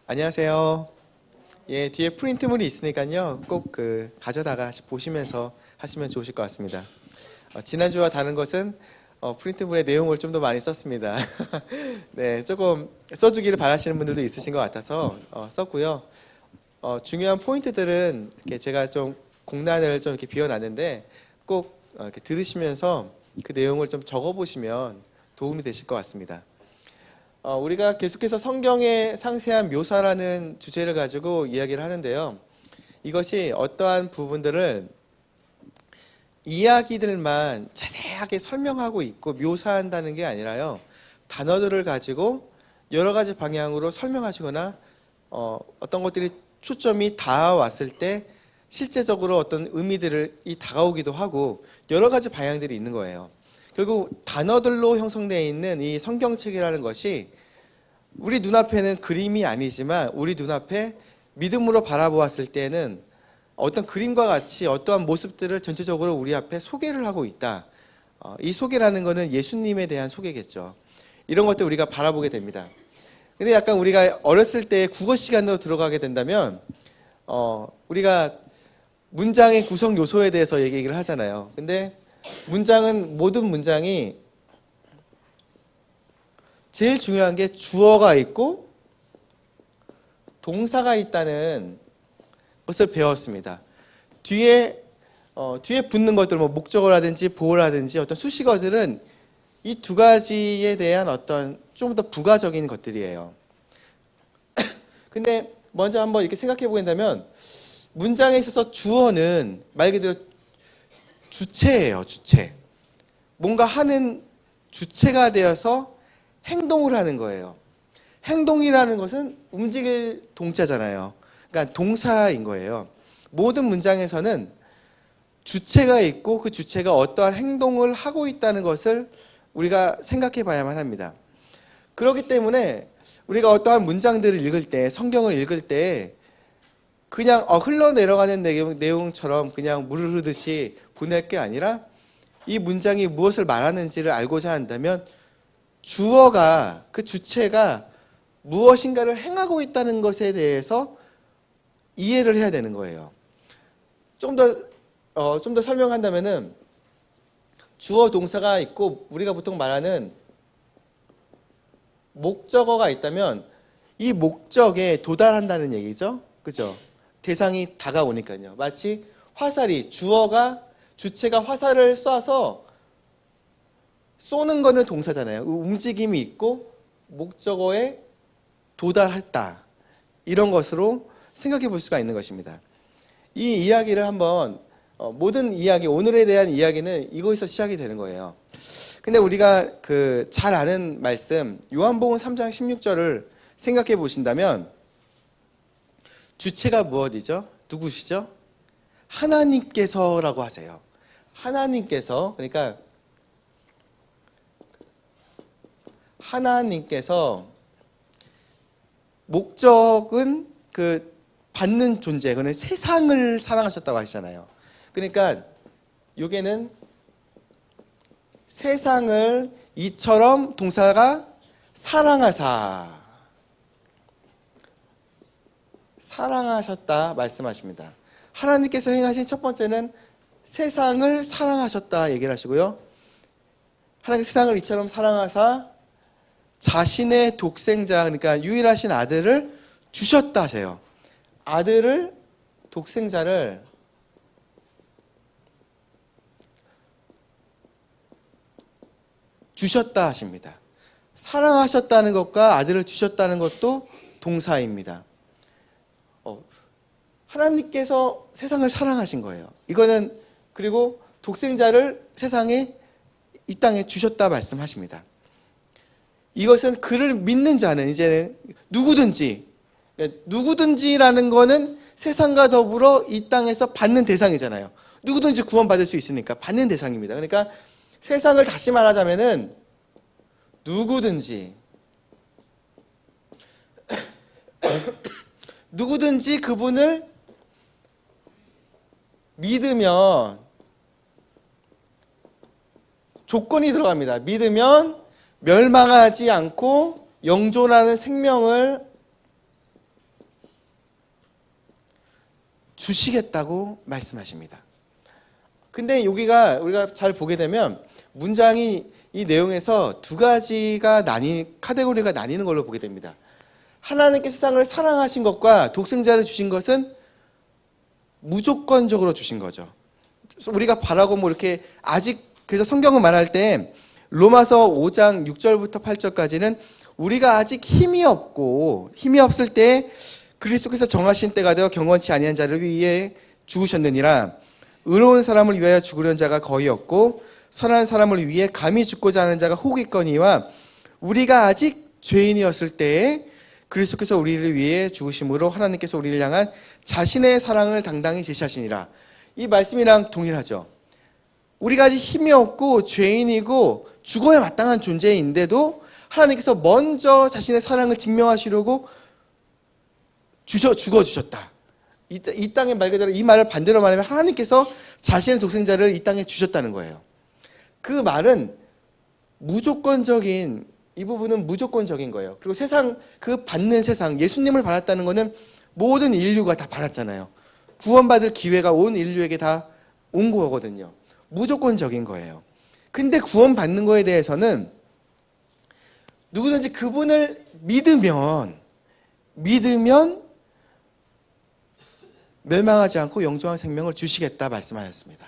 안녕하세요. 예, 뒤에 프린트물이 있으니까요. 꼭 가져다가 보시면서 하시면 좋으실 것 같습니다. 지난주와 다른 것은 프린트물의 내용을 좀 더 많이 썼습니다. 네, 조금 써주기를 바라시는 분들도 있으신 것 같아서 썼고요. 중요한 포인트들은 이렇게 제가 좀 공란을 좀 이렇게 비워놨는데 꼭 이렇게 들으시면서 그 내용을 좀 적어보시면 도움이 되실 것 같습니다. 우리가 계속해서 성경의 상세한 묘사라는 주제를 가지고 이야기를 하는데요. 이것이 어떠한 부분들을 이야기들만 자세하게 설명하고 있고 묘사한다는 게 아니라요. 단어들을 가지고 여러 가지 방향으로 설명하시거나 어떤 것들이 초점이 닿아왔을 때 실제적으로 어떤 의미들이 다가오기도 하고 여러 가지 방향들이 있는 거예요. 결국 단어들로 형성되어 있는 이 성경책이라는 것이 우리 눈앞에는 그림이 아니지만 우리 눈앞에 믿음으로 바라보았을 때는 어떤 그림과 같이 어떠한 모습들을 전체적으로 우리 앞에 소개를 하고 있다. 이 소개라는 것은 예수님에 대한 소개겠죠. 이런 것들 우리가 바라보게 됩니다. 근데 약간 우리가 어렸을 때 국어 시간으로 들어가게 된다면 우리가 문장의 구성 요소에 대해서 얘기를 하잖아요. 근데 모든 문장이 제일 중요한 게 주어가 있고 동사가 있다는 것을 배웠습니다. 뒤에 붙는 것들, 뭐 목적어라든지 보어라든지 어떤 수식어들은 이 두 가지에 대한 어떤 좀 더 부가적인 것들이에요. 근데 먼저 한번 이렇게 생각해 보게 된다면 문장에 있어서 주어는 말 그대로 주체예요, 주체. 뭔가 하는 주체가 되어서 행동을 하는 거예요. 행동이라는 것은 움직일 동자잖아요. 그러니까 동사인 거예요. 모든 문장에서는 주체가 있고 그 주체가 어떠한 행동을 하고 있다는 것을 우리가 생각해 봐야만 합니다. 그렇기 때문에 우리가 어떠한 문장들을 읽을 때, 성경을 읽을 때 그냥 흘러내려가는 내용처럼 그냥 물을 흐르듯이 보낼 게 아니라 이 문장이 무엇을 말하는지를 알고자 한다면 주어가, 그 주체가 무엇인가를 행하고 있다는 것에 대해서 이해를 해야 되는 거예요. 좀 더 설명한다면은 주어 동사가 있고 우리가 보통 말하는 목적어가 있다면 이 목적에 도달한다는 얘기죠. 그죠? 대상이 다가오니까요. 마치 화살이 주체가 화살을 쏴서 쏘는 거는 동사잖아요. 움직임이 있고 목적어에 도달했다. 이런 것으로 생각해 볼 수가 있는 것입니다. 이 이야기를 한번 모든 이야기, 오늘에 대한 이야기는 이거에서 시작이 되는 거예요. 근데 우리가 잘 아는 말씀 요한복음 3장 16절을 생각해 보신다면 주체가 무엇이죠? 누구시죠? 하나님께서라고 하세요. 하나님께서, 그러니까 하나님께서 목적은 받는 존재, 그는 세상을 사랑하셨다고 하시잖아요. 그러니까 여기는 세상을 이처럼 동사가 사랑하셨다 말씀하십니다. 하나님께서 행하신 첫 번째는 세상을 사랑하셨다 얘기를 하시고요. 하나님께서 세상을 이처럼 사랑하사 자신의 독생자, 그러니까 유일하신 아들을 주셨다 하세요. 독생자를 주셨다 하십니다. 사랑하셨다는 것과 아들을 주셨다는 것도 동사입니다. 하나님께서 세상을 사랑하신 거예요. 이거는, 그리고 독생자를 이 땅에 주셨다 말씀하십니다. 이것은 그를 믿는 자는 이제는 누구든지라는 거는 세상과 더불어 이 땅에서 받는 대상이잖아요. 누구든지 구원받을 수 있으니까 받는 대상입니다. 그러니까 세상을 다시 말하자면은 누구든지 그분을 믿으면 조건이 들어갑니다. 믿으면 멸망하지 않고 영존하는 생명을 주시겠다고 말씀하십니다. 근데 여기가 우리가 잘 보게 되면 문장이 이 내용에서 두 가지가 카테고리가 나뉘는 걸로 보게 됩니다. 하나님께 세상을 사랑하신 것과 독생자를 주신 것은 무조건적으로 주신 거죠. 우리가 바라고 뭐 이렇게 아직 그래서 성경을 말할 때 로마서 5장 6절부터 8절까지는 우리가 아직 힘이 없을 때 그리스도께서 정하신 때가 되어 경건치 아니한 자를 위해 죽으셨느니라. 의로운 사람을 위하여 죽으려는 자가 거의 없고 선한 사람을 위해 감히 죽고자 하는 자가 혹 있거니와 우리가 아직 죄인이었을 때에 그리스도께서 우리를 위해 죽으심으로 하나님께서 우리를 향한 자신의 사랑을 당당히 제시하시니라. 이 말씀이랑 동일하죠. 우리가 아직 힘이 없고 죄인이고 죽어야 마땅한 존재인데도 하나님께서 먼저 자신의 사랑을 증명하시려고 죽어주셨다. 이 땅의 말 그대로 이 말을 반대로 말하면 하나님께서 자신의 독생자를 이 땅에 주셨다는 거예요. 그 말은 무조건적인, 이 부분은 무조건적인 거예요. 그리고 그 받는 세상, 예수님을 받았다는 것은 모든 인류가 다 받았잖아요. 구원받을 기회가 온 인류에게 다 온 거거든요. 무조건적인 거예요. 근데 구원받는 거에 대해서는 누구든지 그분을 믿으면 멸망하지 않고 영생한 생명을 주시겠다 말씀하셨습니다.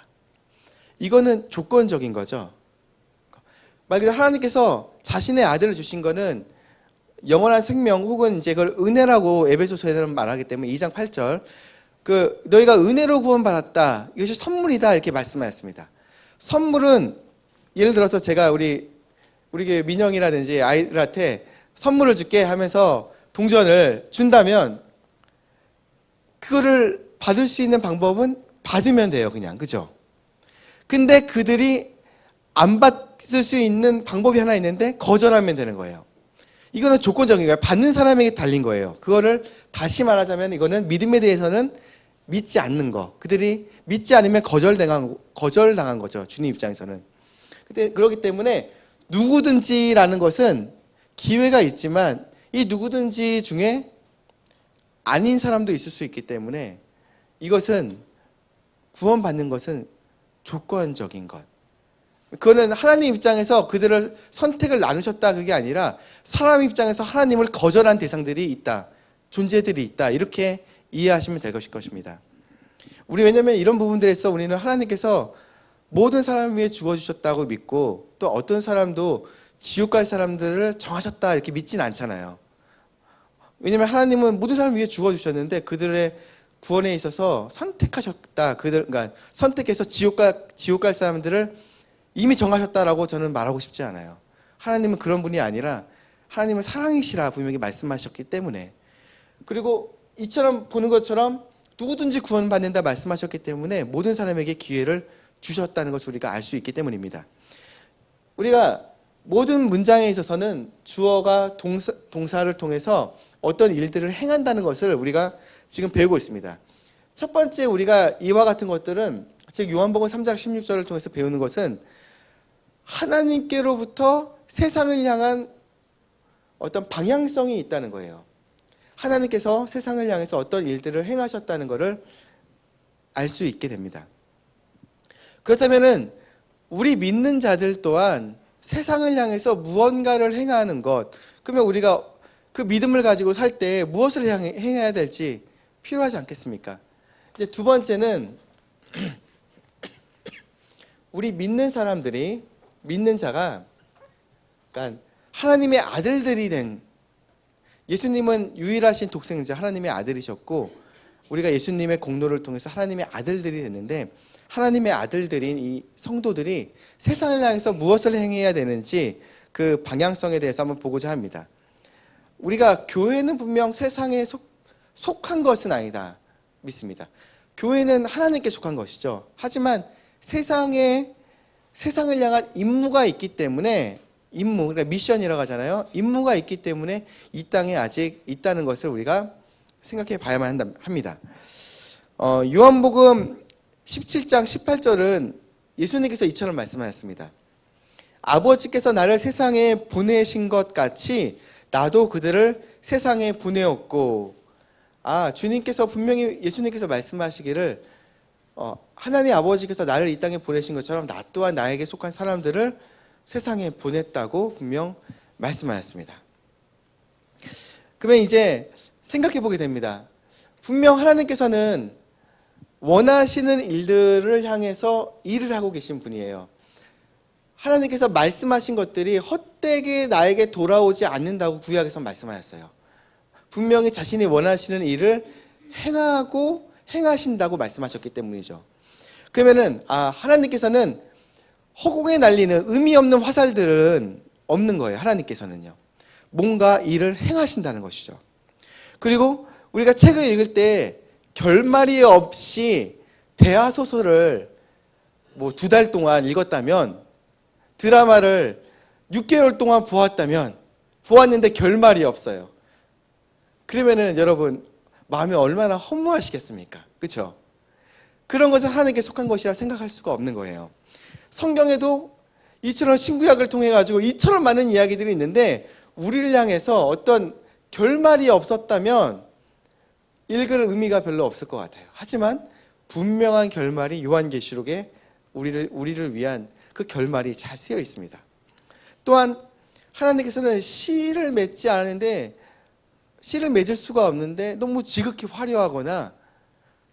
이거는 조건적인 거죠. 말 그대로 하나님께서 자신의 아들을 주신 거는 영원한 생명 혹은 이제 그걸 은혜라고 에베소서에서는 말하기 때문에 2장 8절 너희가 은혜로 구원받았다. 이것이 선물이다 이렇게 말씀하셨습니다. 선물은 예를 들어서 제가 우리 교회 민영이라든지 아이들한테 선물을 줄게 하면서 동전을 준다면 그거를 받을 수 있는 방법은 받으면 돼요. 그냥. 그죠? 근데 그들이 안 받을 수 있는 방법이 하나 있는데 거절하면 되는 거예요. 이거는 조건적인 거예요. 받는 사람에게 달린 거예요. 그거를 다시 말하자면 이거는 믿음에 대해서는 믿지 않는 거. 그들이 믿지 않으면 거절당한 거죠. 주님 입장에서는. 근데 그렇기 때문에 누구든지라는 것은 기회가 있지만 이 누구든지 중에 아닌 사람도 있을 수 있기 때문에 이것은 구원받는 것은 조건적인 것. 그거는 하나님 입장에서 그들을 선택을 나누셨다 그게 아니라 사람 입장에서 하나님을 거절한 대상들이 있다. 존재들이 있다. 이렇게 이해하시면 될 것입니다. 왜냐하면 이런 부분들에서 우리는 하나님께서 모든 사람을 위해 죽어주셨다고 믿고 또 어떤 사람도 지옥 갈 사람들을 정하셨다 이렇게 믿진 않잖아요. 왜냐하면 하나님은 모든 사람을 위해 죽어주셨는데 그들의 구원에 있어서 선택하셨다. 그러니까 선택해서 지옥 갈 사람들을 이미 정하셨다라고 저는 말하고 싶지 않아요. 하나님은 그런 분이 아니라 하나님은 사랑이시라 분명히 말씀하셨기 때문에 그리고 이처럼 보는 것처럼 누구든지 구원받는다 말씀하셨기 때문에 모든 사람에게 기회를 주셨다는 것을 우리가 알 수 있기 때문입니다. 우리가 모든 문장에 있어서는 주어가 동사를 통해서 어떤 일들을 행한다는 것을 우리가 지금 배우고 있습니다. 첫 번째 우리가 이와 같은 것들은 즉 요한복음 3장 16절을 통해서 배우는 것은 하나님께로부터 세상을 향한 어떤 방향성이 있다는 거예요. 하나님께서 세상을 향해서 어떤 일들을 행하셨다는 것을 알 수 있게 됩니다. 그렇다면은 우리 믿는 자들 또한 세상을 향해서 무언가를 행하는 것, 그러면 우리가 그 믿음을 가지고 살 때 무엇을 행해야 될지 필요하지 않겠습니까? 이제 두 번째는 우리 믿는 사람들이 믿는 자가 그러니까 하나님의 아들들이 된 예수님은 유일하신 독생자 하나님의 아들이셨고 우리가 예수님의 공로를 통해서 하나님의 아들들이 됐는데 하나님의 아들들인 이 성도들이 세상을 향해서 무엇을 행해야 되는지 그 방향성에 대해서 한번 보고자 합니다. 우리가 교회는 분명 세상에 속한 것은 아니다 믿습니다. 교회는 하나님께 속한 것이죠. 하지만 세상을 향한 임무가 있기 때문에 그러니까 미션이라고 하잖아요. 임무가 있기 때문에 이 땅에 아직 있다는 것을 우리가 생각해 봐야만 합니다. 요한복음 17장 18절은 예수님께서 이처럼 말씀하셨습니다. 아버지께서 나를 세상에 보내신 것 같이 나도 그들을 세상에 보내었고 주님께서 분명히 예수님께서 말씀하시기를 하나님 아버지께서 나를 이 땅에 보내신 것처럼 나 또한 나에게 속한 사람들을 세상에 보냈다고 분명 말씀하셨습니다. 그러면 이제 생각해 보게 됩니다. 분명 하나님께서는 원하시는 일들을 향해서 일을 하고 계신 분이에요. 하나님께서 말씀하신 것들이 헛되게 나에게 돌아오지 않는다고 구약에서 말씀하셨어요. 분명히 자신이 원하시는 일을 행하신다고 말씀하셨기 때문이죠. 그러면은 하나님께서는 허공에 날리는 의미 없는 화살들은 없는 거예요. 하나님께서는요. 뭔가 일을 행하신다는 것이죠. 그리고 우리가 책을 읽을 때 결말이 없이 대하소설을 2달 동안 읽었다면, 드라마를 6개월 동안 보았는데 결말이 없어요. 그러면은 여러분 마음이 얼마나 허무하시겠습니까? 그렇죠? 그런 것은 하나님께 속한 것이라 생각할 수가 없는 거예요. 성경에도 이처럼 신구약을 통해 가지고 이처럼 많은 이야기들이 있는데 우리를 향해서 어떤 결말이 없었다면 읽을 의미가 별로 없을 것 같아요. 하지만 분명한 결말이 요한계시록에 우리를 위한 그 결말이 잘 쓰여 있습니다. 또한 하나님께서는 씨를 맺지 않았는데, 씨를 맺을 수가 없는데 너무 지극히 화려하거나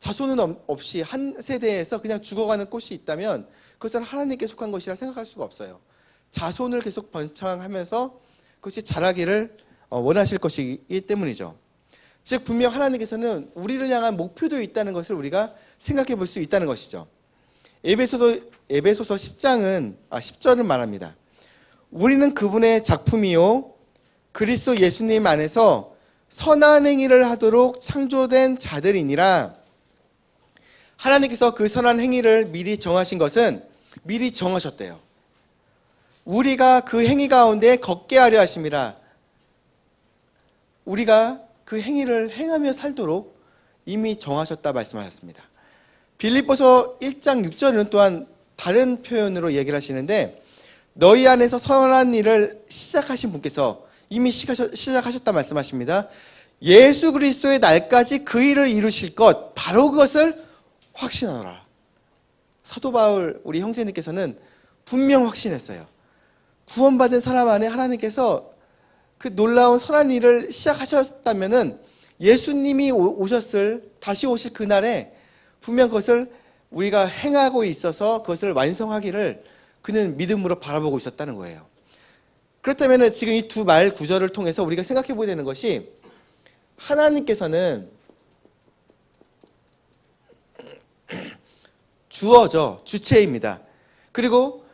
자손은 없이 한 세대에서 그냥 죽어가는 꽃이 있다면 그것은 하나님께 속한 것이라 생각할 수가 없어요. 자손을 계속 번창하면서 그것이 자라기를 원하실 것이기 때문이죠. 즉 분명 하나님께서는 우리를 향한 목표도 있다는 것을 우리가 생각해 볼 수 있다는 것이죠. 에베소서 10장은 10절을 말합니다. 우리는 그분의 작품이요 그리스도 예수님 안에서 선한 행위를 하도록 창조된 자들이니라. 하나님께서 그 선한 행위를 미리 정하신 것은 미리 정하셨대요. 우리가 그 행위 가운데 걷게 하려 하심이라. 우리가 그 행위를 행하며 살도록 이미 정하셨다 말씀하셨습니다. 빌립보서 1장 6절은 또한 다른 표현으로 얘기를 하시는데, 너희 안에서 선한 일을 시작하신 분께서 이미 시작하셨다 말씀하십니다. 예수 그리스도의 날까지 그 일을 이루실 것, 바로 그것을 확신하노라. 사도 바울 우리 형제님께서는 분명 확신했어요. 구원받은 사람 안에 하나님께서 그 놀라운 선한 일을 시작하셨다면은 예수님이 다시 오실 그날에 분명 그것을 우리가 행하고 있어서 그것을 완성하기를 그는 믿음으로 바라보고 있었다는 거예요. 그렇다면 지금 이 두 말 구절을 통해서 우리가 생각해 보게 되는 것이, 하나님께서는 주어죠. 주체입니다. 그리고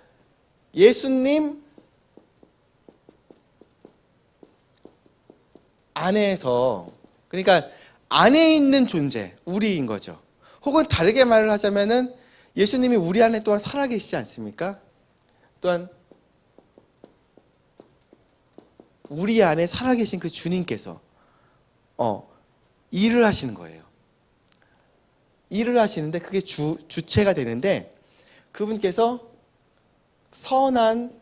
예수님 안에서, 그러니까 안에 있는 존재, 우리인 거죠. 혹은 다르게 말을 하자면은 예수님이 우리 안에 또한 살아계시지 않습니까? 또한 우리 안에 살아계신 그 주님께서 일을 하시는 거예요. 일을 하시는데 그게 주체가 되는데, 그분께서 선한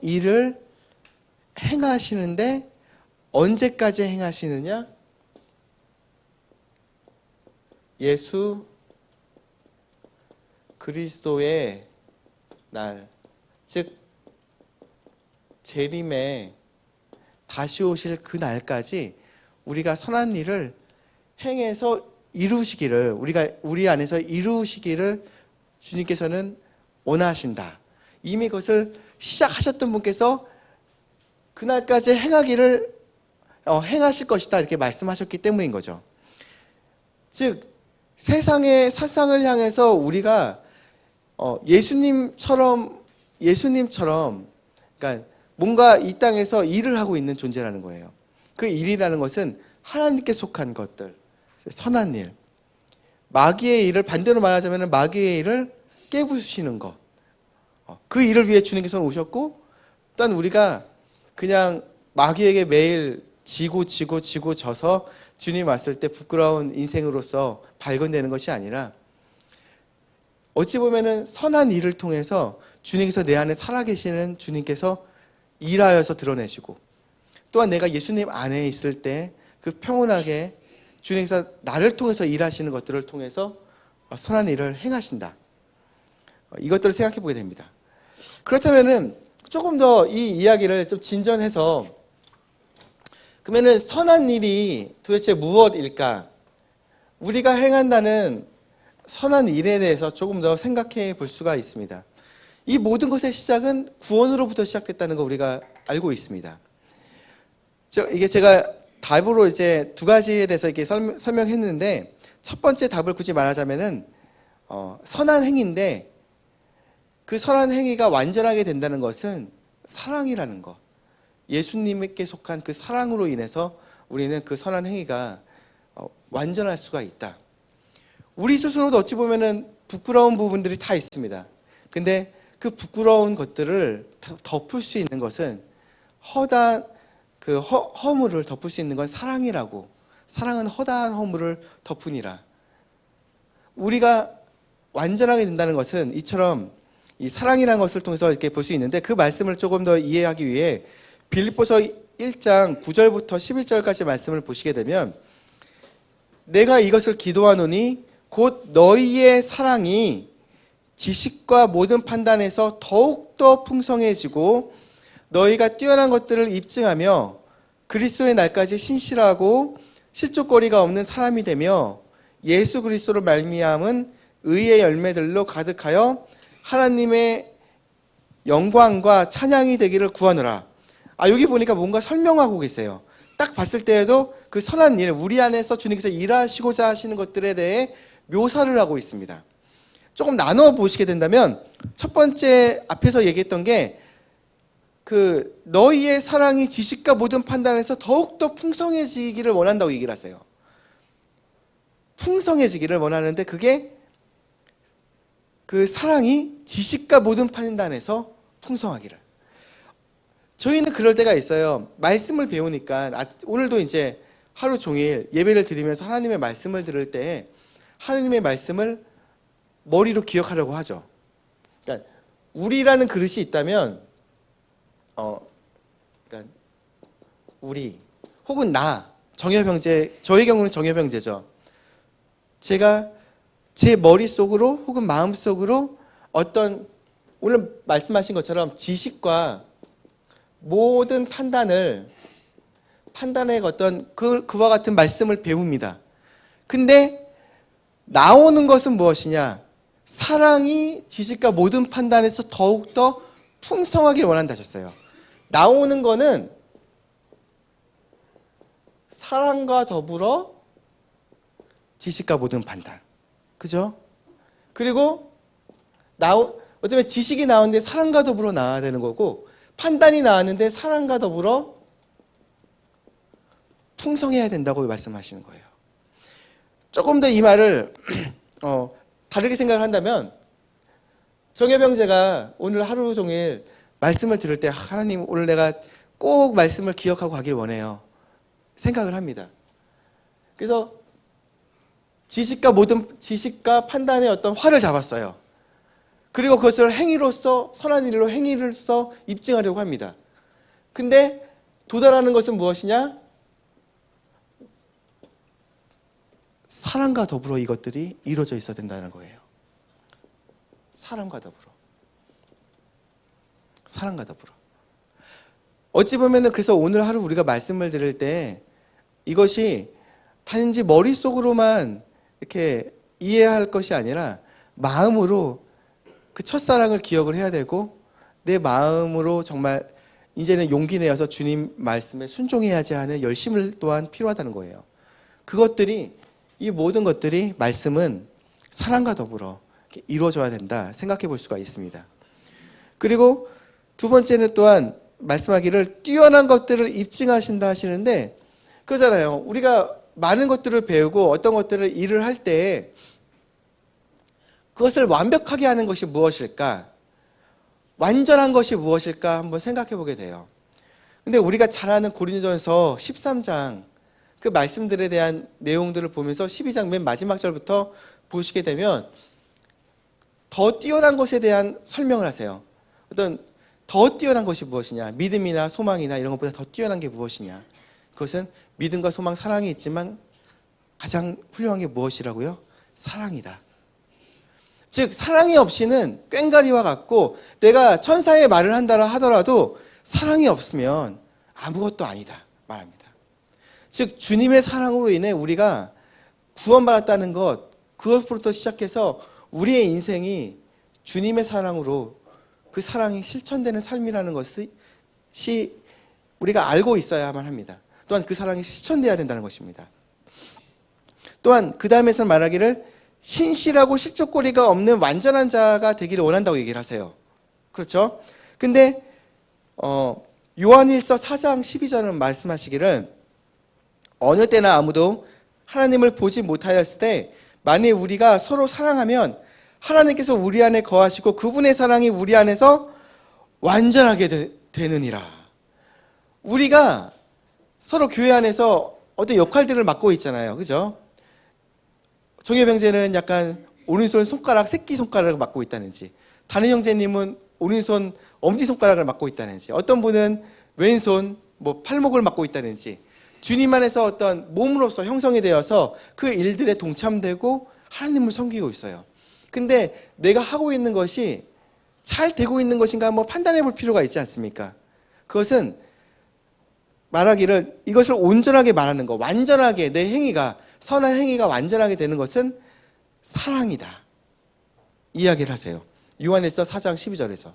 일을 행하시는데 언제까지 행하시느냐? 예수 그리스도의 날, 즉 재림에 다시 오실 그 날까지 우리가 선한 일을 행해서 이루시기를, 우리 안에서 이루시기를 주님께서는 원하신다. 이미 그것을 시작하셨던 분께서 그날까지 행하실 것이다, 이렇게 말씀하셨기 때문인 거죠. 즉 세상의 사상을 향해서 우리가 예수님처럼 그러니까 뭔가 이 땅에서 일을 하고 있는 존재라는 거예요. 그 일이라는 것은 하나님께 속한 것들, 선한 일, 마귀의 일을 반대로 말하자면 마귀의 일을 깨부수시는 것, 그 일을 위해 주님께서는 오셨고, 또한 우리가 그냥 마귀에게 매일 지고 져서 주님 왔을 때 부끄러운 인생으로서 발견되는 것이 아니라, 어찌 보면은 선한 일을 통해서 주님께서 내 안에 살아계시는 주님께서 일하여서 드러내시고, 또한 내가 예수님 안에 있을 때 그 평온하게 주님께서 나를 통해서 일하시는 것들을 통해서 선한 일을 행하신다. 이것들을 생각해 보게 됩니다. 그렇다면은 조금 더 이 이야기를 좀 진전해서, 그러면은 선한 일이 도대체 무엇일까? 우리가 행한다는 선한 일에 대해서 조금 더 생각해 볼 수가 있습니다. 이 모든 것의 시작은 구원으로부터 시작됐다는 거 우리가 알고 있습니다. 이게 제가 답으로 이제 두 가지에 대해서 이렇게 설명했는데, 첫 번째 답을 굳이 말하자면은 선한 행위인데, 그 선한 행위가 완전하게 된다는 것은 사랑이라는 것, 예수님께 속한 그 사랑으로 인해서 우리는 그 선한 행위가 완전할 수가 있다. 우리 스스로도 어찌 보면은 부끄러운 부분들이 다 있습니다. 근데 그 부끄러운 것들을 덮을 수 있는 것은 허다한 그 허물을 덮을 수 있는 건 사랑이라고. 사랑은 허다한 허물을 덮으니라. 우리가 완전하게 된다는 것은 이처럼 이 사랑이라는 것을 통해서 이렇게 볼 수 있는데, 그 말씀을 조금 더 이해하기 위해 빌립보서 1장 9절부터 11절까지 말씀을 보시게 되면, 내가 이것을 기도하노니 곧 너희의 사랑이 지식과 모든 판단에서 더욱더 풍성해지고 너희가 뛰어난 것들을 입증하며 그리스도의 날까지 신실하고 실족거리가 없는 사람이 되며 예수 그리스도로 말미암은 의의 열매들로 가득하여 하나님의 영광과 찬양이 되기를 구하노라. 여기 보니까 뭔가 설명하고 계세요. 딱 봤을 때에도 그 선한 일, 우리 안에서 주님께서 일하시고자 하시는 것들에 대해 묘사를 하고 있습니다. 조금 나눠 보시게 된다면, 첫 번째 앞에서 얘기했던 게 그 너희의 사랑이 지식과 모든 판단에서 더욱더 풍성해지기를 원한다고 얘기를 하세요. 풍성해지기를 원하는데, 그게 그 사랑이 지식과 모든 판단에서 풍성하기를. 저희는 그럴 때가 있어요. 말씀을 배우니까, 오늘도 이제 하루 종일 예배를 드리면서 하나님의 말씀을 들을 때 하나님의 말씀을 머리로 기억하려고 하죠. 그러니까 우리라는 그릇이 있다면, 그러니까 우리 혹은 나, 정여병제, 저의 경우는 정여병제죠. 제가 제 머릿속으로 혹은 마음속으로 어떤 오늘 말씀하신 것처럼 지식과 모든 판단의 어떤 그와 같은 말씀을 배웁니다. 근데 나오는 것은 무엇이냐? 사랑이 지식과 모든 판단에서 더욱더 풍성하길 원한다 하셨어요. 나오는 거는 사랑과 더불어 지식과 모든 판단. 그죠? 그리고 어쩌면 지식이 나오는데 사랑과 더불어 나와야 되는 거고, 판단이 나왔는데 사랑과 더불어 풍성해야 된다고 말씀하시는 거예요. 조금 더 이 말을 다르게 생각을 한다면, 정여병제가 오늘 하루 종일 말씀을 들을 때 하나님 오늘 내가 꼭 말씀을 기억하고 가길 원해요. 생각을 합니다. 그래서 지식과 판단의 어떤 활을 잡았어요. 그리고 그것을 행위로서, 선한 일로 행위로서 입증하려고 합니다. 근데 도달하는 것은 무엇이냐? 사랑과 더불어 이것들이 이루어져 있어야 된다는 거예요. 사랑과 더불어. 사랑과 더불어. 어찌 보면은 그래서 오늘 하루 우리가 말씀을 들을 때 이것이 단지 머릿속으로만 이렇게 이해할 것이 아니라 마음으로 그 첫사랑을 기억을 해야 되고, 내 마음으로 정말 이제는 용기 내어서 주님 말씀에 순종해야지 하는 열심을 또한 필요하다는 거예요. 그것들이, 이 모든 것들이 말씀은 사랑과 더불어 이루어져야 된다 생각해 볼 수가 있습니다. 그리고 두 번째는 또한 말씀하기를 뛰어난 것들을 입증하신다 하시는데, 그러잖아요. 우리가 많은 것들을 배우고 어떤 것들을 일을 할 때 그것을 완벽하게 하는 것이 무엇일까? 완전한 것이 무엇일까? 한번 생각해 보게 돼요. 근데 우리가 잘 아는 고린도전서 13장 그 말씀들에 대한 내용들을 보면서 12장 맨 마지막 절부터 보시게 되면 더 뛰어난 것에 대한 설명을 하세요. 어떤 더 뛰어난 것이 무엇이냐? 믿음이나 소망이나 이런 것보다 더 뛰어난 게 무엇이냐? 그것은 믿음과 소망, 사랑이 있지만 가장 훌륭한 게 무엇이라고요? 사랑이다. 즉 사랑이 없이는 꽹과리와 같고 내가 천사의 말을 한다 하더라도 사랑이 없으면 아무것도 아니다 말합니다. 즉 주님의 사랑으로 인해 우리가 구원받았다는 것, 그것부터 시작해서 우리의 인생이 주님의 사랑으로 그 사랑이 실천되는 삶이라는 것이 우리가 알고 있어야만 합니다. 또한 그 사랑이 실천돼야 된다는 것입니다. 또한 그 다음에서 말하기를 신실하고 실족거리가 없는 완전한 자가 되기를 원한다고 얘기를 하세요. 그렇죠? 근데 요한일서 4장 12절은 말씀하시기를 어느 때나 아무도 하나님을 보지 못하였을 때 만일 우리가 서로 사랑하면 하나님께서 우리 안에 거하시고 그분의 사랑이 우리 안에서 완전하게 되느니라. 우리가 서로 교회 안에서 어떤 역할들을 맡고 있잖아요. 그죠? 정엽 형제는 약간 오른손 손가락, 새끼손가락을 맡고 있다는지, 다른 형제님은 오른손 엄지손가락을 맡고 있다는지, 어떤 분은 왼손 팔목을 맡고 있다는지, 주님 안에서 어떤 몸으로서 형성이 되어서 그 일들에 동참되고 하나님을 섬기고 있어요. 근데 내가 하고 있는 것이 잘 되고 있는 것인가 한번 판단해 볼 필요가 있지 않습니까? 그것은 말하기를 이것을 온전하게 말하는 것, 완전하게 내 행위가, 선한 행위가 완전하게 되는 것은 사랑이다 이야기를 하세요. 요한일서 4장 12절에서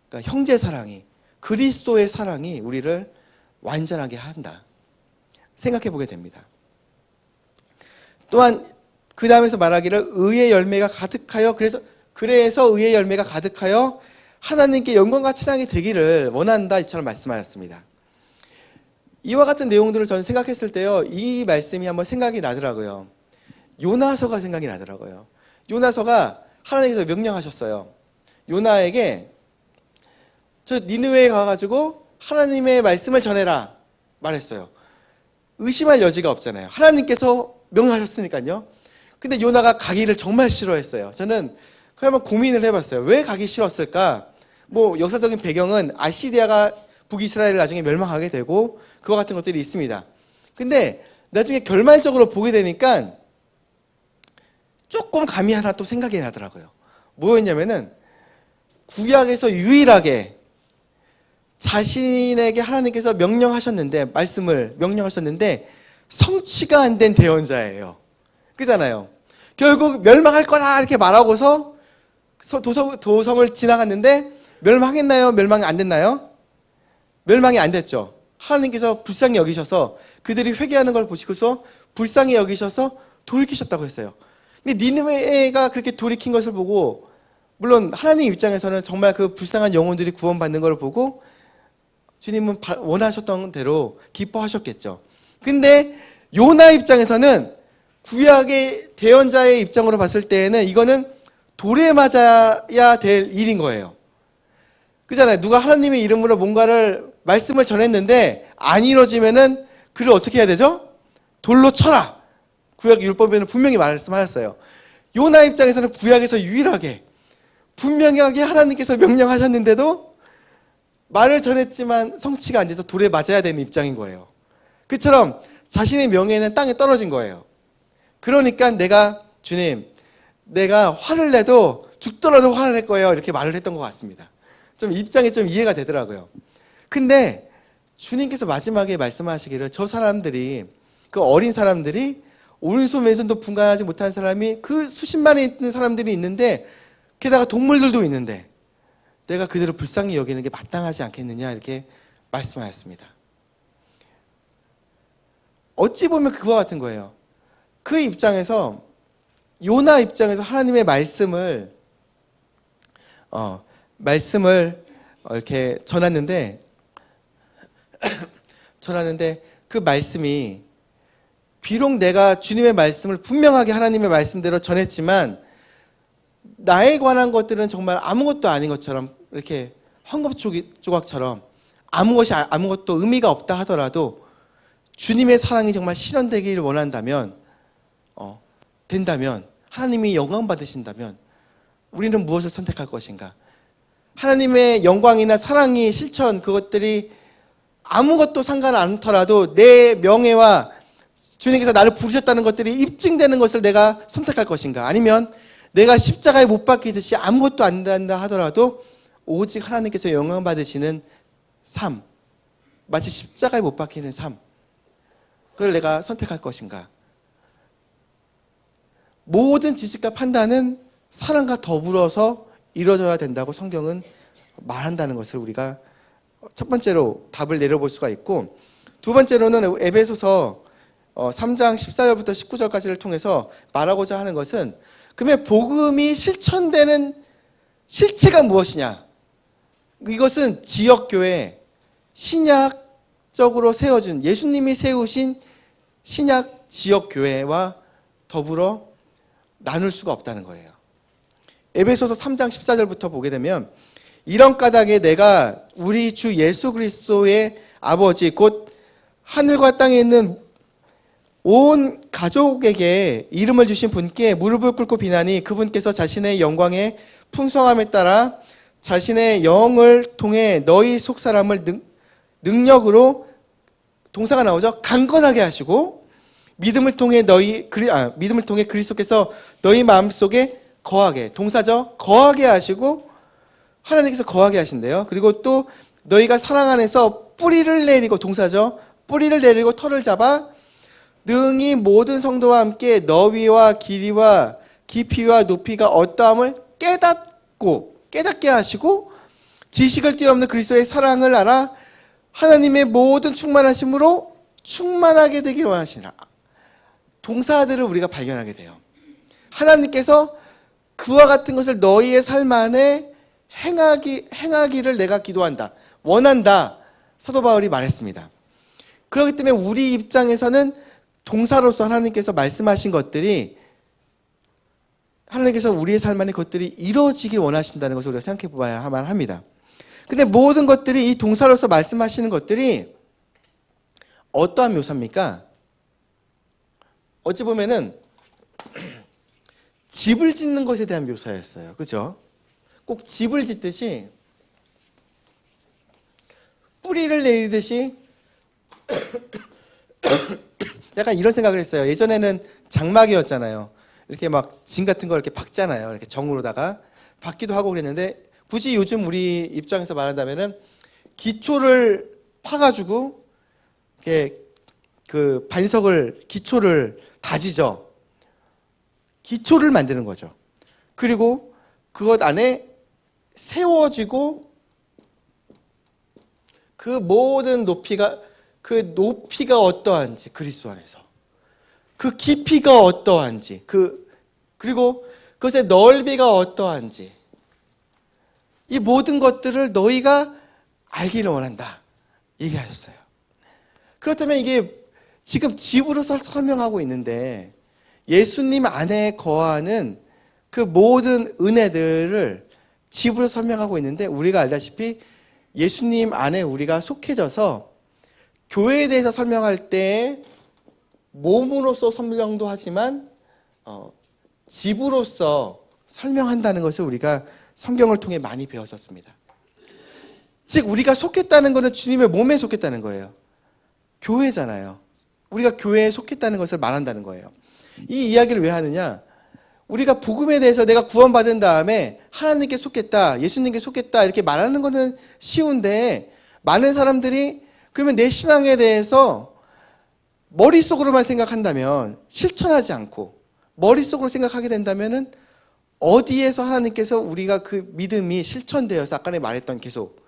그러니까 형제 사랑이, 그리스도의 사랑이 우리를 완전하게 한다 생각해 보게 됩니다. 또한 그 다음에서 말하기를 의의 열매가 가득하여, 그래서 의의 열매가 가득하여 하나님께 영광과 찬양이 되기를 원한다 이처럼 말씀하셨습니다. 이와 같은 내용들을 저는 생각했을 때요, 이 말씀이 한번 생각이 나더라고요. 요나서가 생각이 나더라고요. 요나서가 하나님께서 명령하셨어요. 요나에게 저 니느웨에 가가지고 하나님의 말씀을 전해라 말했어요. 의심할 여지가 없잖아요. 하나님께서 명령하셨으니까요. 근데 요나가 가기를 정말 싫어했어요. 저는 한번 고민을 해봤어요. 왜 가기 싫었을까? 역사적인 배경은 아시리아가 북이스라엘을 나중에 멸망하게 되고 그와 같은 것들이 있습니다. 근데 나중에 결말적으로 보게 되니까 조금 감이 하나 또 생각이 나더라고요. 뭐였냐면은 구약에서 유일하게 자신에게 하나님께서 명령하셨는데, 말씀을 명령하셨는데 성취가 안 된 대언자예요. 그잖아요. 결국 멸망할 거다 이렇게 말하고서 도성을 지나갔는데 멸망했나요? 멸망이 안 됐나요? 멸망이 안 됐죠. 하나님께서 불쌍히 여기셔서 그들이 회개하는 걸 보시고서 불쌍히 여기셔서 돌이키셨다고 했어요. 근데 니느웨가 그렇게 돌이킨 것을 보고, 물론 하나님 입장에서는 정말 그 불쌍한 영혼들이 구원받는 걸 보고 주님은 원하셨던 대로 기뻐하셨겠죠. 근데 요나 입장에서는, 구약의 대언자의 입장으로 봤을 때에는 이거는 돌에 맞아야 될 일인 거예요. 그잖아요. 누가 하나님의 이름으로 뭔가를 말씀을 전했는데 안 이루어지면은 그를 어떻게 해야 되죠? 돌로 쳐라. 구약 율법에는 분명히 말씀하셨어요. 요나 입장에서는 구약에서 유일하게 분명하게 하나님께서 명령하셨는데도 말을 전했지만 성취가 안 돼서 돌에 맞아야 되는 입장인 거예요. 그처럼 자신의 명예는 땅에 떨어진 거예요. 그러니까 주님, 내가 화를 내도 죽더라도 화를 낼 거예요. 이렇게 말을 했던 것 같습니다. 좀 입장이 좀 이해가 되더라고요. 근데 주님께서 마지막에 말씀하시기를 저 사람들이, 그 어린 사람들이, 오른손 왼손도 분간하지 못한 사람이 그 수십만에 있는 사람들이 있는데, 게다가 동물들도 있는데 내가 그들을 불쌍히 여기는 게 마땅하지 않겠느냐 이렇게 말씀하셨습니다. 어찌 보면 그와 같은 거예요. 그 입장에서, 요나 입장에서 하나님의 말씀을 이렇게 전했는데 그 말씀이 비록 내가 주님의 말씀을 분명하게 하나님의 말씀대로 전했지만 나에 관한 것들은 정말 아무것도 아닌 것처럼, 이렇게 헝겊조각처럼 아무것도 의미가 없다 하더라도 주님의 사랑이 정말 실현되기를 원한다면, 된다면, 하나님이 영광 받으신다면 우리는 무엇을 선택할 것인가? 하나님의 영광이나 사랑이 실천 그것들이 아무것도 상관 않더라도 내 명예와 주님께서 나를 부르셨다는 것들이 입증되는 것을 내가 선택할 것인가? 아니면 내가 십자가에 못 박히듯이 아무것도 안 된다 하더라도 오직 하나님께서 영광 받으시는 삶, 마치 십자가에 못 박히는 삶, 그걸 내가 선택할 것인가? 모든 지식과 판단은 사랑과 더불어서 이루어져야 된다고 성경은 말한다는 것을 우리가 첫 번째로 답을 내려볼 수가 있고, 두 번째로는 에베소서 3장 14절부터 19절까지를 통해서 말하고자 하는 것은 그러면 복음이 실천되는 실체가 무엇이냐? 이것은 지역교회, 신약적으로 세워준 예수님이 세우신 신약 지역교회와 더불어 나눌 수가 없다는 거예요. 에베소서 3장 14절부터 보게 되면 이런 까닭에 내가 우리 주 예수 그리스도의 아버지 곧 하늘과 땅에 있는 온 가족에게 이름을 주신 분께 무릎을 꿇고 비나니 그분께서 자신의 영광의 풍성함에 따라 자신의 영을 통해 너희 속사람을 능력으로 동사가 나오죠. 강건하게 하시고 믿음을 통해 그리스도께서 너희 마음속에 거하게, 동사죠. 거하게 하시고 하나님께서 거하게 하신대요. 그리고 또 너희가 사랑 안에서 뿌리를 내리고, 동사죠. 뿌리를 내리고 털을 잡아 능히 모든 성도와 함께 너위와 길이와 깊이와 높이가 어떠함을 깨닫게 하시고 지식을 뛰어넘는 그리스도의 사랑을 알아 하나님의 모든 충만하심으로 충만하게 되기를 원하시니라. 동사들을 우리가 발견하게 돼요. 하나님께서 그와 같은 것을 너희의 삶 안에 행하기를 내가 기도한다, 원한다, 사도 바울이 말했습니다. 그렇기 때문에 우리 입장에서는 동사로서 하나님께서 말씀하신 것들이, 하나님께서 우리의 삶 안에 그것들이 이루어지길 원하신다는 것을 우리가 생각해 봐야만 합니다. 근데 모든 것들이, 이 동사로서 말씀하시는 것들이 어떠한 묘사입니까? 어찌 보면은 집을 짓는 것에 대한 묘사였어요. 그죠? 꼭 집을 짓듯이 뿌리를 내리듯이 약간 이런 생각을 했어요. 예전에는 장막이었잖아요. 이렇게 막 진 같은 걸 이렇게 박잖아요. 이렇게 정으로다가 박기도 하고 그랬는데, 굳이 요즘 우리 입장에서 말한다면은 기초를 파가지고 이렇게 그 기초를 다지죠. 기초를 만드는 거죠. 그리고 그것 안에 세워지고 그 모든 높이가 어떠한지, 그리스도 안에서 그 깊이가 어떠한지, 그리고 그것의 넓이가 어떠한지, 이 모든 것들을 너희가 알기를 원한다 얘기하셨어요. 그렇다면 이게 지금 집으로서 설명하고 있는데, 예수님 안에 거하는 그 모든 은혜들을 집으로 설명하고 있는데, 우리가 알다시피 예수님 안에 우리가 속해져서 교회에 대해서 설명할 때 몸으로서 설명도 하지만 집으로서 설명한다는 것을 우리가 성경을 통해 많이 배웠었습니다. 즉 우리가 속했다는 것은 주님의 몸에 속했다는 거예요. 교회잖아요. 우리가 교회에 속했다는 것을 말한다는 거예요. 이 이야기를 왜 하느냐? 우리가 복음에 대해서 내가 구원받은 다음에 하나님께 속했다, 예수님께 속했다 이렇게 말하는 것은 쉬운데, 많은 사람들이 그러면 내 신앙에 대해서 머릿속으로만 생각한다면, 실천하지 않고 머릿속으로 생각하게 된다면은 어디에서 하나님께서 우리가 그 믿음이 실천되어서 아까 말했던 계속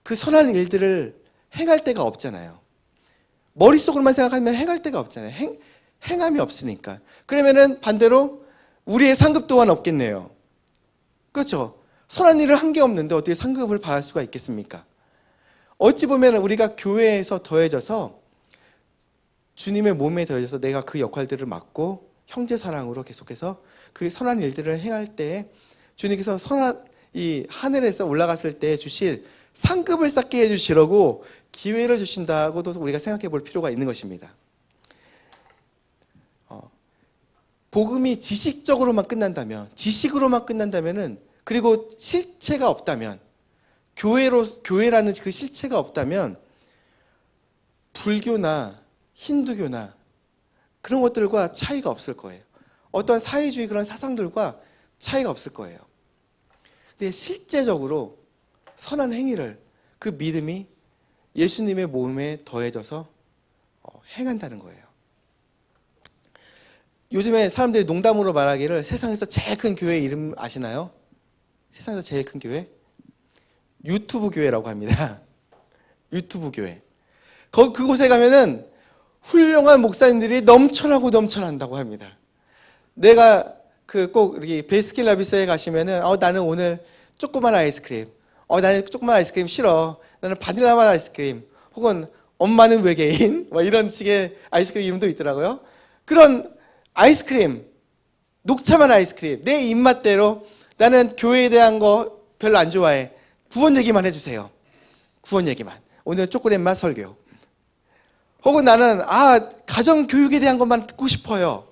그 선한 일들을 행할 데가 없잖아요. 머릿속으로만 생각하면 행할 데가 없잖아요. 행함이 없으니까. 그러면은 반대로 우리의 상급 또한 없겠네요. 그렇죠? 선한 일을 한 게 없는데 어떻게 상급을 받을 수가 있겠습니까? 어찌 보면 우리가 교회에서 더해져서, 주님의 몸에 더해져서 내가 그 역할들을 맡고 형제 사랑으로 계속해서 그 선한 일들을 행할 때 주님께서 이 하늘에서 올라갔을 때 주실 상급을 쌓게 해주시려고 기회를 주신다고도 우리가 생각해 볼 필요가 있는 것입니다. 복음이 지식적으로만 끝난다면, 지식으로만 끝난다면은, 그리고 실체가 없다면, 교회라는 그 실체가 없다면 불교나 힌두교나 그런 것들과 차이가 없을 거예요. 어떤 사회주의 그런 사상들과 차이가 없을 거예요. 근데 실제적으로 선한 행위를 그 믿음이 예수님의 몸에 더해져서 행한다는 거예요. 요즘에 사람들이 농담으로 말하기를 세상에서 제일 큰 교회 이름 아시나요? 세상에서 제일 큰 교회? 유튜브 교회라고 합니다. 유튜브 교회. 그곳에 가면은 훌륭한 목사님들이 넘쳐난다고 합니다. 내가 꼭 이렇게 베스킨라빈스에 가시면은 나는 오늘 조그만 아이스크림. 나는 조그만 아이스크림 싫어. 나는 바닐라맛 아이스크림. 혹은 엄마는 외계인. 이런 식의 아이스크림 이름도 있더라고요. 그런 아이스크림, 녹차만 아이스크림. 내 입맛대로 나는 교회에 대한 거 별로 안 좋아해. 구원 얘기만 해주세요. 구원 얘기만. 오늘 초콜릿맛 설교. 혹은 나는 가정 교육에 대한 것만 듣고 싶어요.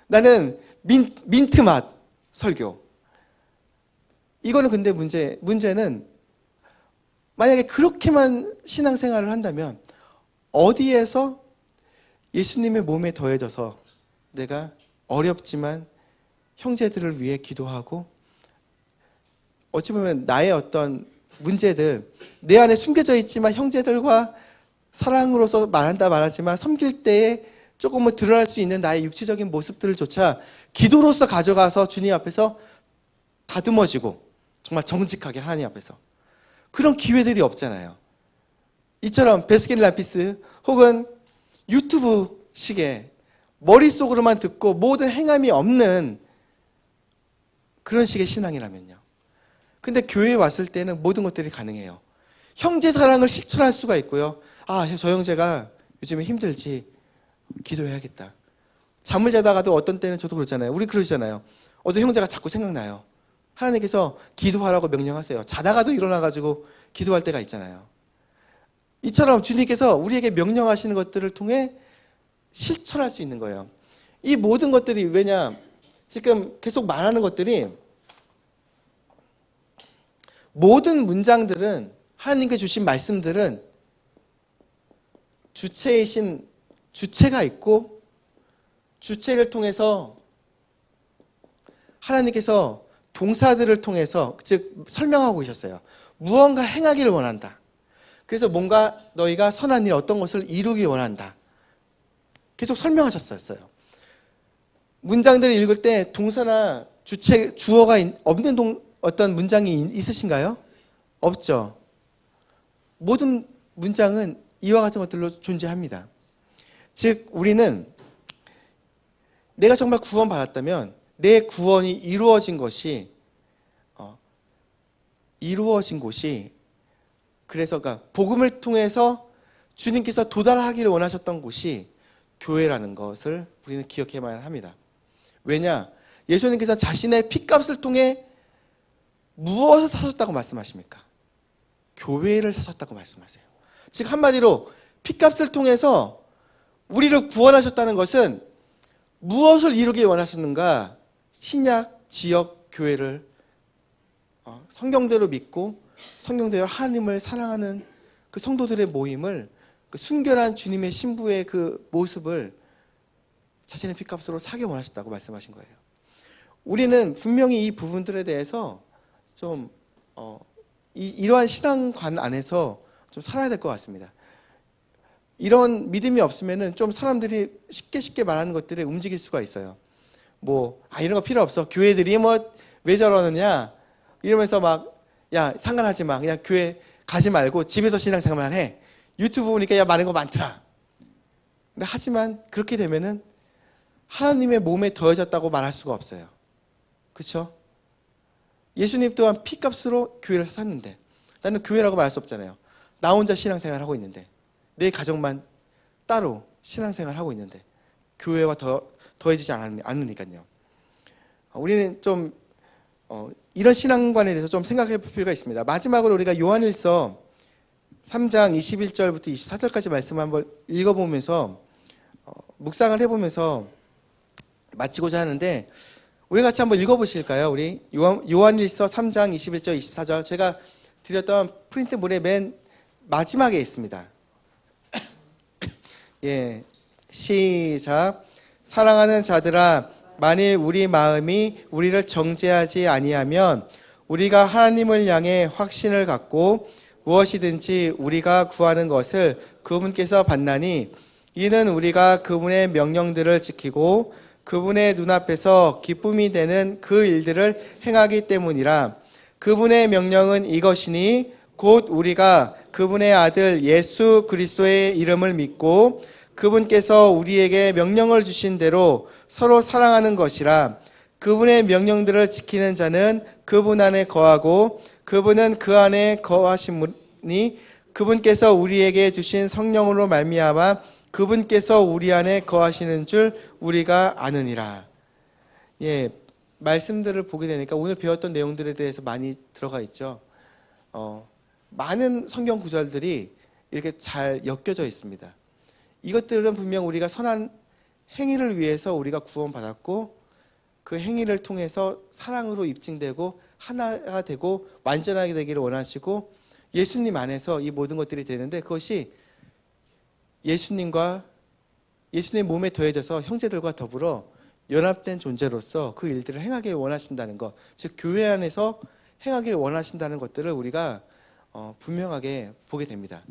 나는 민트 맛 설교. 이거는 근데 문제는 만약에 그렇게만 신앙생활을 한다면 어디에서 예수님의 몸에 더해져서 내가 어렵지만 형제들을 위해 기도하고 어찌 보면 나의 어떤 문제들 내 안에 숨겨져 있지만 형제들과 사랑으로서 말하지만 섬길 때에 조금은 드러날 수 있는 나의 육체적인 모습들조차 기도로서 가져가서 주님 앞에서 다듬어지고 정말 정직하게 하나님 앞에서 그런 기회들이 없잖아요. 이처럼 베스킨라빈스 혹은 유튜브식의 머릿속으로만 듣고 모든 행함이 없는 그런 식의 신앙이라면요. 근데 교회에 왔을 때는 모든 것들이 가능해요. 형제 사랑을 실천할 수가 있고요. 저 형제가 요즘에 힘들지. 기도해야겠다. 잠을 자다가도 어떤 때는 저도 그렇잖아요. 우리 그러잖아요. 어떤 형제가 자꾸 생각나요. 하나님께서 기도하라고 명령하세요. 자다가도 일어나가지고 기도할 때가 있잖아요. 이처럼 주님께서 우리에게 명령하시는 것들을 통해 실천할 수 있는 거예요. 이 모든 것들이 왜냐? 지금 계속 말하는 것들이 모든 문장들은 하나님께 주신 말씀들은 주체가 있고 주체를 통해서 하나님께서 동사들을 통해서 즉 설명하고 계셨어요. 무언가 행하기를 원한다. 그래서 뭔가 너희가 선한 일 어떤 것을 이루기 원한다. 계속 설명하셨어요. 문장들을 읽을 때 동사나 주어가 없는 어떤 문장이 있으신가요? 없죠. 모든 문장은 이와 같은 것들로 존재합니다. 즉 우리는 내가 정말 구원받았다면 내 구원이 이루어진 곳이 그래서 복음을 통해서 주님께서 도달하기를 원하셨던 곳이 교회라는 것을 우리는 기억해야만 합니다. 왜냐? 예수님께서 자신의 핏값을 통해 무엇을 사셨다고 말씀하십니까? 교회를 사셨다고 말씀하세요. 즉 한마디로 핏값을 통해서 우리를 구원하셨다는 것은 무엇을 이루기 원하셨는가? 신약 지역 교회를 성경대로 믿고 성경대로 하나님을 사랑하는 그 성도들의 모임을 그 순결한 주님의 신부의 그 모습을 자신의 핏값으로 사기 원하셨다고 말씀하신 거예요. 우리는 분명히 이 부분들에 대해서 좀 이러한 신앙관 안에서 좀 살아야 될 것 같습니다. 이런 믿음이 없으면은 좀 사람들이 쉽게 말하는 것들에 움직일 수가 있어요. 이런 거 필요 없어. 교회들이 왜 저러느냐 이러면서 상관하지 마. 그냥 교회 가지 말고 집에서 신앙생활만 해. 유튜브 보니까 많은 거 많더라. 근데 하지만 그렇게 되면은 하나님의 몸에 더해졌다고 말할 수가 없어요. 그렇죠? 예수님 또한 피값으로 교회를 샀는데 나는 교회라고 말할 수 없잖아요. 나 혼자 신앙생활 하고 있는데 내 가정만 따로 신앙생활 하고 있는데 교회와 더해지지 않으니까요. 우리는 좀 이런 신앙관에 대해서 좀 생각해 볼 필요가 있습니다. 마지막으로 우리가 요한일서 3장 21절부터 24절까지 말씀 한번 읽어보면서 묵상을 해보면서 마치고자 하는데 우리 같이 한번 읽어보실까요? 우리 요한일서 3장 21절 24절 제가 드렸던 프린트물의 맨 마지막에 있습니다. 예, 시작. 사랑하는 자들아, 만일 우리 마음이 우리를 정죄하지 아니하면 우리가 하나님을 향해 확신을 갖고 무엇이든지 우리가 구하는 것을 그분께서 받나니, 이는 우리가 그분의 명령들을 지키고 그분의 눈앞에서 기쁨이 되는 그 일들을 행하기 때문이라. 그분의 명령은 이것이니 곧 우리가 그분의 아들 예수 그리스도의 이름을 믿고 그분께서 우리에게 명령을 주신 대로 서로 사랑하는 것이라. 그분의 명령들을 지키는 자는 그분 안에 거하고 그분은 그 안에 거하시니, 그분께서 우리에게 주신 성령으로 말미암아 그분께서 우리 안에 거하시는 줄 우리가 아느니라. 예, 말씀들을 보게 되니까 오늘 배웠던 내용들에 대해서 많이 들어가 있죠. 많은 성경 구절들이 이렇게 잘 엮여져 있습니다. 이것들은 분명 우리가 선한 행위를 위해서 우리가 구원받았고, 그 행위를 통해서 사랑으로 입증되고 하나가 되고 완전하게 되기를 원하시고, 예수님 안에서 이 모든 것들이 되는데, 그것이 예수님 몸에 더해져서 형제들과 더불어 연합된 존재로서 그 일들을 행하길 원하신다는 것, 즉 교회 안에서 행하길 원하신다는 것들을 우리가 분명하게 보게 됩니다.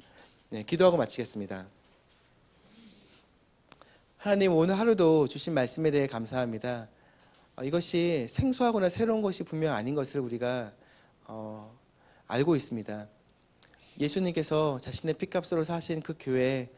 네, 기도하고 마치겠습니다. 하나님, 오늘 하루도 주신 말씀에 대해 감사합니다. 이것이 생소하거나 새로운 것이 분명 아닌 것을 우리가 알고 있습니다. 예수님께서 자신의 핏값으로 사신 그 교회에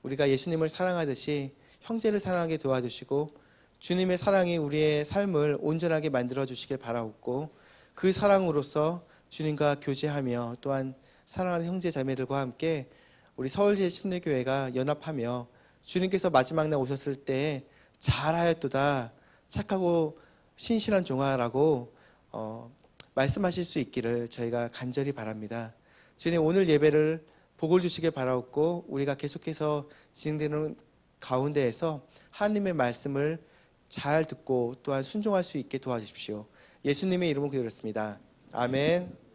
우리가 예수님을 사랑하듯이 형제를 사랑하게 도와주시고, 주님의 사랑이 우리의 삶을 온전하게 만들어 주시길 바라옵고, 그 사랑으로서 주님과 교제하며 또한 사랑하는 형제 자매들과 함께 우리 서울제일침례교회가 연합하며 주님께서 마지막 날 오셨을 때 잘하였도다 착하고 신실한 종아라고 말씀하실 수 있기를 저희가 간절히 바랍니다. 주님, 오늘 예배를 복을 주시길 바라옵고, 우리가 계속해서 진행되는 가운데에서 하나님의 말씀을 잘 듣고 또한 순종할 수 있게 도와주십시오. 예수님의 이름으로 기도드렸습니다. 아멘.